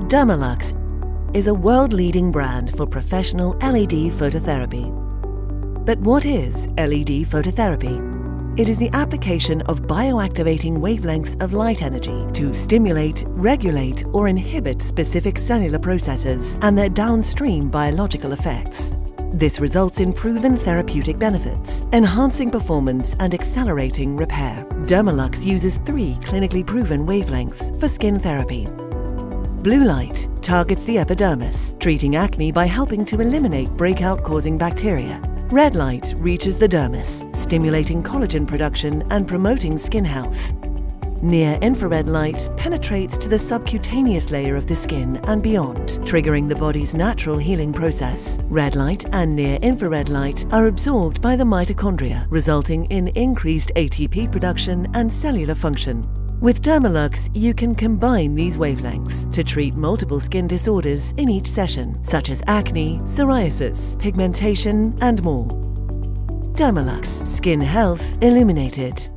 Dermalux is a world-leading brand for professional LED phototherapy. But what is LED phototherapy? It is the application of bioactivating wavelengths of light energy to stimulate, regulate, or inhibit specific cellular processes and their downstream biological effects. This results in proven therapeutic benefits, enhancing performance and accelerating repair. Dermalux uses 3 clinically proven wavelengths for skin therapy. Blue light targets the epidermis, treating acne by helping to eliminate breakout-causing bacteria. Red light reaches the dermis, stimulating collagen production and promoting skin health. Near-infrared light penetrates to the subcutaneous layer of the skin and beyond, triggering the body's natural healing process. Red light and near-infrared light are absorbed by the mitochondria, resulting in increased ATP production and cellular function. With Dermalux, you can combine these wavelengths to treat multiple skin disorders in each session, such as acne, psoriasis, pigmentation, and more. Dermalux, skin health illuminated.